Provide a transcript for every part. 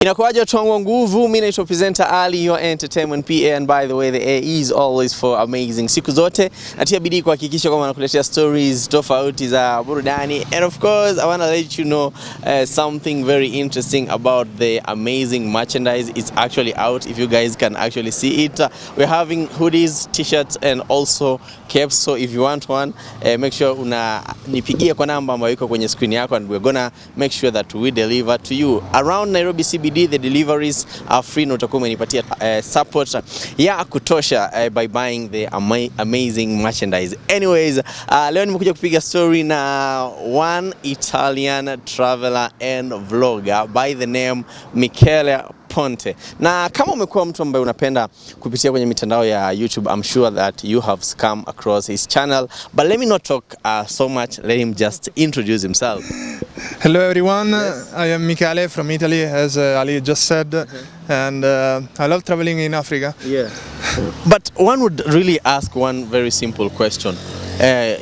Inakuaje watu wangu wa nguvu, mimi naitwa presenter Ali, your entertainment PA, and by the way the A is always for amazing. Siku zote natia bidii kuhakikisha kwamba nakuletea stories tofauti za burudani, and of course I want to let you know something very interesting about the amazing merchandise. It's actually out, if you guys can actually see it. We're having hoodies, t-shirts and also caps, so if you want one make sure nipigie kwa namba ambayo iko kwenye screen yako, and we're gonna make sure that we deliver to you around Nairobi CBD. The deliveries are free, na utakuwa umenipatia support ya kutosha by buying the amazing merchandise. Anyways, leo nimekuja kupiga story na one Italian traveler and vlogger by the name Michele Ponte. Na kama umekuwa mtu ambaye unapenda kupitia kwenye mitandao ya YouTube, I'm sure that you have come across his channel, but let me not talk so much, let him just introduce himself. Hello everyone, Yes. I am Michele from Italy, as Ali just said, and I love traveling in Africa. Yeah. But one would really ask one very simple question.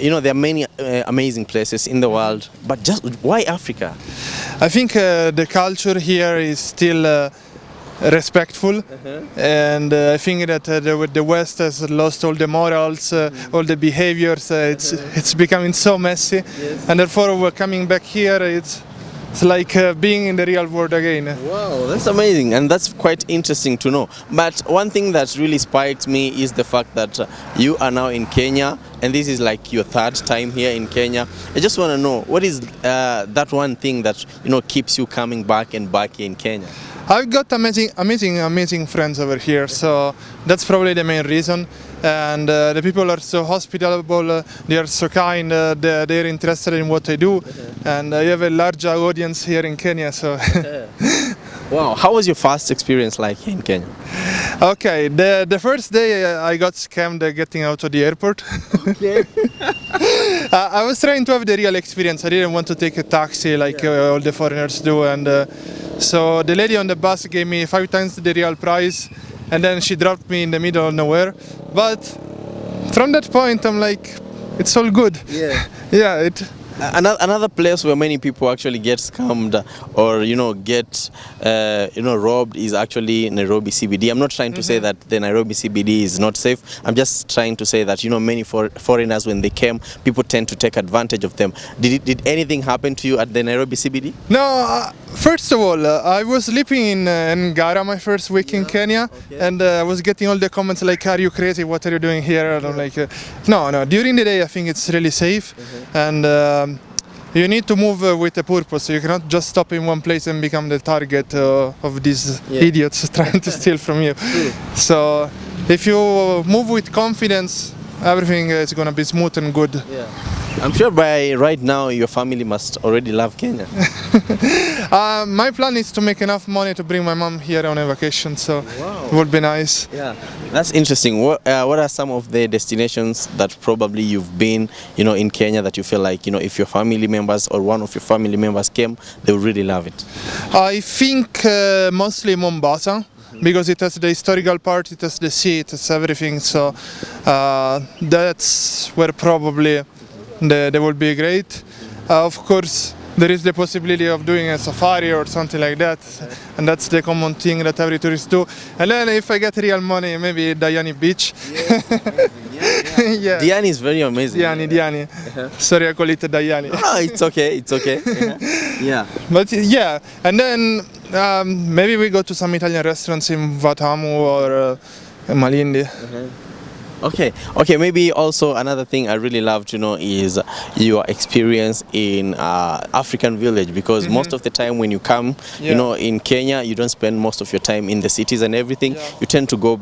You know, there are many amazing places in the world, but just why Africa? I think the culture here is still respectful, and I think that the West has lost all the morals, all the behaviors. It's becoming so messy, Yes. and therefore we're coming back here. It's like being in the real world again. Wow, that's amazing, and that's quite interesting to know. But one thing that really spiked me is the fact that you are now in Kenya, and this is like your third time here in Kenya. I just want to know, what is that one thing that keeps you coming back and back here in Kenya? I've got amazing friends over here, so that's probably the main reason. And the people are so hospitable, they are so kind, they're interested in what I do, and I have a large audience here in Kenya. So, Wow, how was your first experience like here in Kenya? okay, the first day I got scammed getting out of the airport. Okay. I was trying to have the real experience. I didn't want to take a taxi like all the foreigners do, and so the lady on the bus gave me 5 times the real price, and then she dropped me in the middle of nowhere. But from that point, I'm like, it's all good. Yeah. Yeah. Another place where many people actually get scammed or get robbed is actually Nairobi CBD. I'm not trying to say that the Nairobi CBD is not safe. I'm just trying to say that many foreigners, when they came, people tend to take advantage of them. Did anything happen to you at the Nairobi CBD? No, first of all, I was living in Ngara my first week in Kenya, and I was getting all the comments like, "Are you crazy? What are you doing here?" And I'm like, no. During the day, I think it's really safe, and you need to move with a purpose. You cannot just stop in one place and become the target of these idiots trying to steal from you. So if you move with confidence, everything is going to be smooth and good. Yeah. I'm sure by right now your family must already love Kenya. My plan is to make enough money to bring my mom here on a vacation, so it would be nice. Yeah, that's interesting. What are some of the destinations that probably you've been, in Kenya, that you feel like, if your family members or one of your family members came, they would really love it? I think mostly Mombasa, because it has the historical part, it has the sea, it has everything. So that's where probably they will be great. Of course, there is the possibility of doing a safari or something like that, and that's the common thing that every tourist do. And then if I get real money, maybe Diani Beach. Yes, Yeah. Diani is very amazing. Diani. Sorry, I call it Diani. No, it's okay. Yeah. But yeah, and then maybe we go to some Italian restaurants in Vatamu or Malindi. Okay, maybe also another thing I really love to know is your experience in African village, because most of the time when you come, in Kenya, you don't spend most of your time in the cities and everything. You tend to go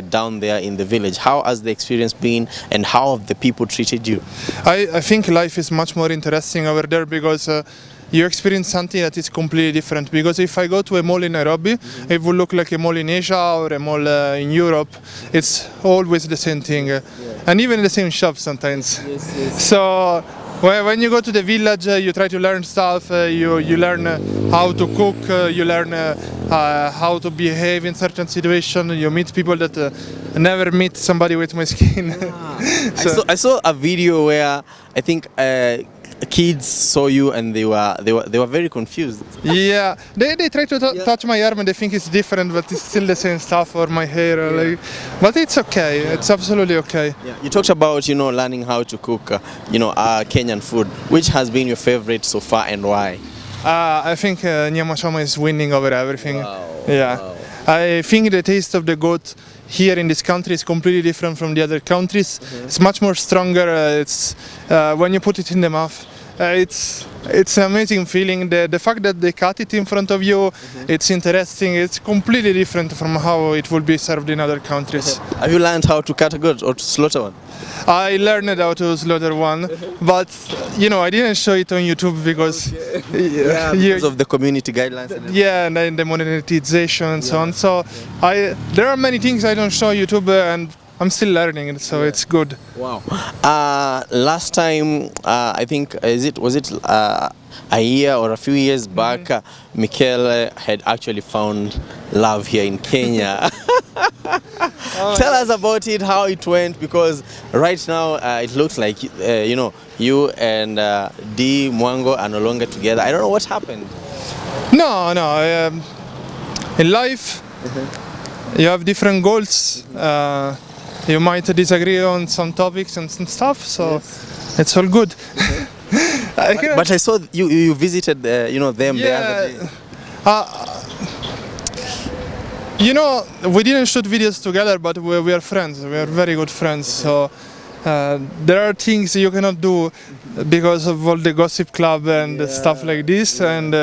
down there in the village. How has the experience been, and how have the people treated you? I think life is much more interesting over there, because you experience something that is completely different. Because if I go to a mall in Nairobi, it will look like a mall in Asia or a mall in Europe. It's always the same thing, and even the same shop sometimes. Yes. So when you go to the village, you try to learn stuff. You learn how to cook. You learn how to behave in certain situations. You meet people that never meet somebody with my skin. I saw a video where I think kids saw you and they were very confused. Yeah, they try to touch my arm and they think it's different, but it's still the same stuff, or my hair, or like, but it's okay. It's absolutely okay. Yeah. You talked about learning how to cook Kenyan food. Which has been your favorite so far and why? I think nyama choma is winning over everything. Wow. Yeah, Wow. I think the taste of the goat here in this country is completely different from the other countries. It's much more stronger. It's when you put it in the mouth, it's an amazing feeling. The fact that they cut it in front of you, it's interesting. It's completely different from how it would be served in other countries. Have you learned how to cut a goat or to slaughter one? I learned how to slaughter one, but I didn't show it on YouTube because Because of the community guidelines. And yeah, and then the monetization and so on. So there are many things I don't show YouTube, and I'm still learning, so it's good. Wow. Last time, I think, was it a year or a few years back, Michele had actually found love here in Kenya. Tell us about it, how it went, because right now it looks like you and D Mwango are no longer together. I don't know what happened. No. In life, you have different goals. You might disagree on some topics and some stuff, so it's all good. But I saw you visited them the other day. We didn't shoot videos together, but we are friends. We are very good friends. So there are things you cannot do because of all the gossip club and stuff like this, and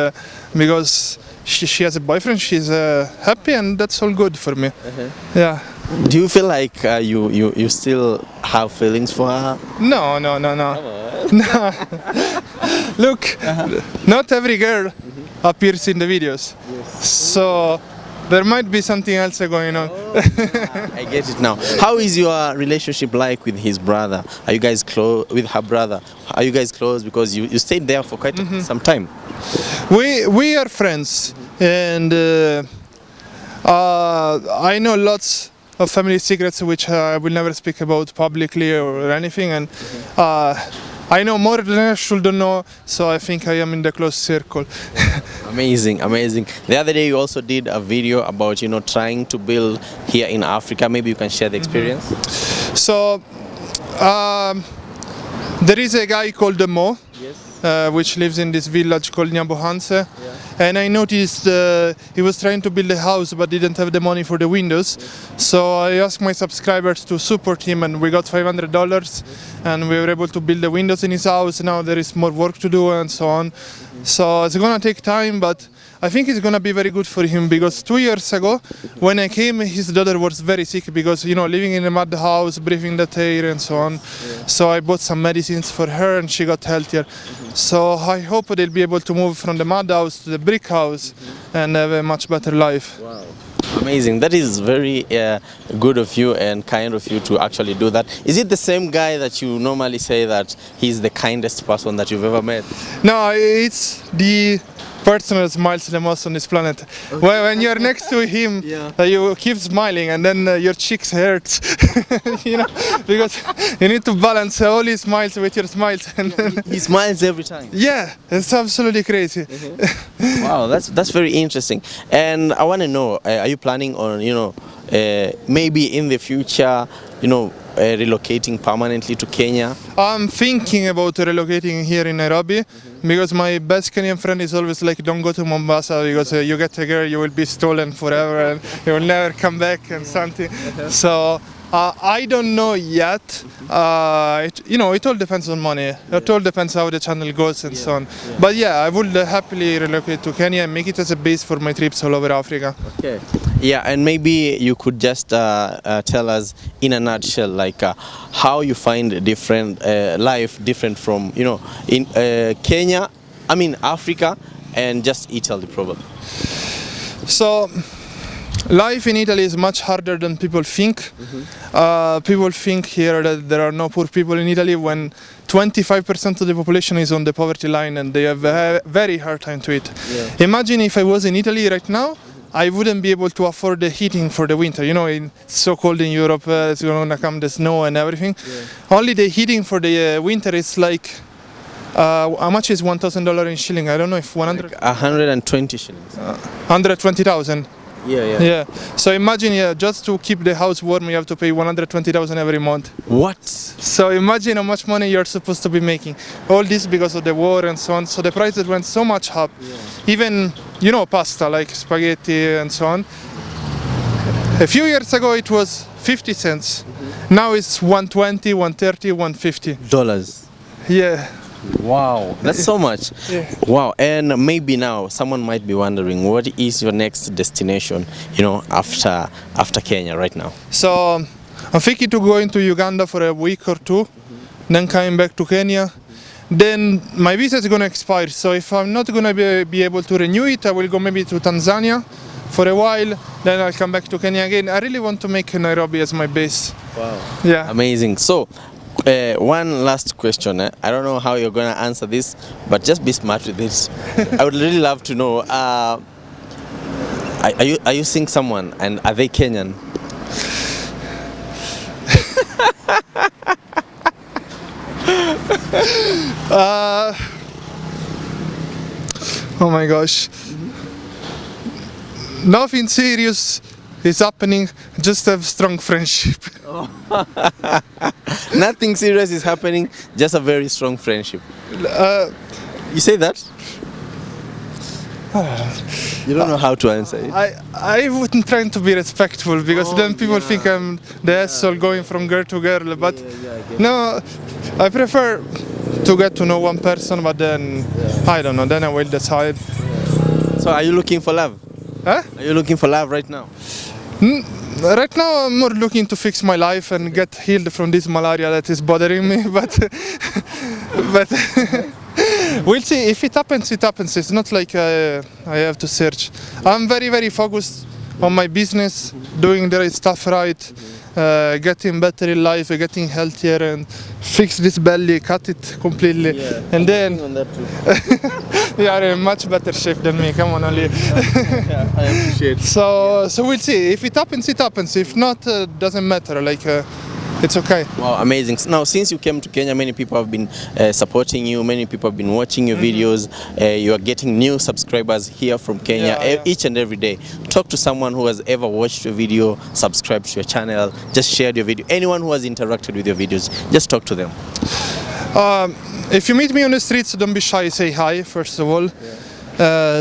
because she has a boyfriend, she's happy, and that's all good for me. Yeah. Do you feel like you still have feelings for her? No. No. Look, not every girl appears in the videos, so there might be something else going on. I get it now. How is your relationship like with his brother? Are you guys close with her brother? Are you guys close because you stayed there for quite some time? We are friends, and I know lots of family secrets which I will never speak about publicly or anything, and I know more than I should know, so I think I am in the close circle. Amazing. The other day you also did a video about trying to build here in Africa. Maybe you can share the experience. So there is a guy called Mo, which lives in this village called Nyabohanse. And I noticed he was trying to build a house but didn't have the money for the windows. So I asked my subscribers to support him, and we got $500, and we were able to build the windows in his house. Now there is more work to do and so on. So it's gonna take time, but I think it's gonna be very good for him, because 2 years ago when I came, his daughter was very sick because living in a mud house, breathing that air and so on. So I bought some medicines for her and she got healthier. So I hope they'll be able to move from the mud house to the brick house and have a much better life. Wow. Amazing. That is very good of you and kind of you to actually do that. Is it the same guy that you normally say that he's the kindest person that you've ever met? No, it's the person that smiles the most on this planet. When you're next to him, you keep smiling, and then your cheeks hurt, because you need to balance all his smiles with your smiles. And He smiles every time. yeah, it's absolutely crazy. Wow, that's very interesting. And I want to know, are you planning on maybe in the future relocating permanently to Kenya? I'm thinking about relocating here in Nairobi, because my best Kenyan friend is always like, don't go to Mombasa because you get a girl, you will be stolen forever and you will never come back and something. So I don't know yet. It all depends on money. It all depends how the channel goes and so on. But yeah, I would happily relocate to Kenya and make it as a base for my trips all over Africa. Okay. Yeah, and maybe you could just tell us in a nutshell, like how you find different life different from in Kenya, Africa, and just Italy probably. So life in Italy is much harder than people think. People think here that there are no poor people in Italy, when 25% of the population is on the poverty line and they have a very hard time to eat. Imagine if I was in Italy right now, I wouldn't be able to afford the heating for the winter. It's so cold in Europe, it's going to come the snow and everything. Only the heating for the winter is like How much is $1,000 in shilling? I don't know if 100. Like 120 shillings. 120,000. Yeah. So imagine, just to keep the house warm, you have to pay 120,000 every month. What? So imagine how much money you're supposed to be making. All this because of the war and so on. So the prices went so much up. Even, pasta like spaghetti and so on. A few years ago it was 50 cents. Now it's 120, 130, 150. Dollars. Yeah. Wow, that's so much. Yeah. Wow, and maybe now someone might be wondering, what is your next destination, after Kenya right now? So I'm thinking to go into Uganda for a week or two, then coming back to Kenya. Then my visa is going to expire, so if I'm not going to be able to renew it, I will go maybe to Tanzania for a while, then I'll come back to Kenya again. I really want to make Nairobi as my base. Wow. Yeah. Amazing. So, one last question. I don't know how you're going to answer this, but just be smart with it. I would really love to know, are you seeing someone, and are they Kenyan? Oh my gosh. Nothing serious is happening, just have strong friendship. Nothing serious is happening, just a very strong friendship. You say that? You don't know how to answer it. I wouldn't try to be respectful because then people think I'm the asshole going from girl to girl. But no, I prefer to get to know one person, but then I don't know. Then I will decide. So, are you looking for love? Huh? Are you looking for love right now? Right now I'm more looking to fix my life and get healed from this malaria that is bothering me. But we'll see. If it happens, it happens. It's not like I have to search. I'm very, very focused on my business, doing the right stuff right, getting better in life, getting healthier, and fix this belly, cut it completely, and then On that too. you are in much better shape than me. Come on, Ali. Yeah, I appreciate it. So we'll see. If it happens, it happens. If not, doesn't matter. It's okay. Wow, amazing. Now, since you came to Kenya, many people have been supporting you, many people have been watching your videos. You are getting new subscribers here from Kenya each and every day. Talk to someone who has ever watched your video, subscribed to your channel, just shared your video. Anyone who has interacted with your videos, just talk to them. If you meet me on the streets, don't be shy, say hi, first of all.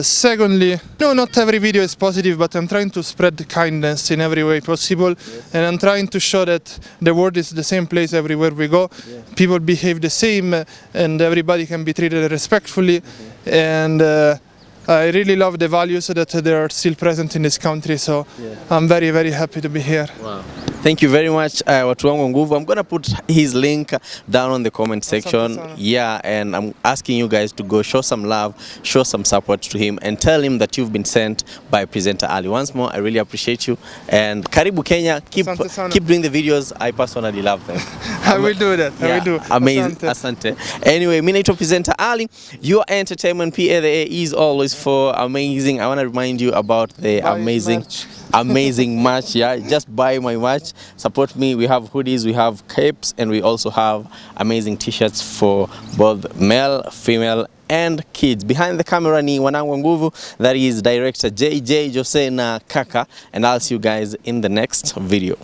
Secondly, no, not every video is positive, but I'm trying to spread kindness in every way possible, and I'm trying to show that the world is the same place everywhere we go. People behave the same, and everybody can be treated respectfully. And I really love the values that they are still present in this country, so I'm very, very happy to be here. Wow. Thank you very much, watu wangu nguvu. I'm going to put his link down on the comment section. Yeah, and I'm asking you guys to go show some love, show some support to him, and tell him that you've been sent by presenter Ali. Once more, I really appreciate you. And Karibu Kenya, keep doing the videos. I personally love them. I will do that. I will do. Amazing. Asante. Anyway, mimi naitwa presenter Ali. Your entertainment PA, the A is always for amazing. I want to remind you about the amazing merch. Just buy my merch, support me. We have hoodies, we have capes, and we also have amazing t-shirts for both male, female, and kids. Behind the camera ni wanangu nguvu, that is director JJ Jose na Kaka, and I'll see you guys in the next video.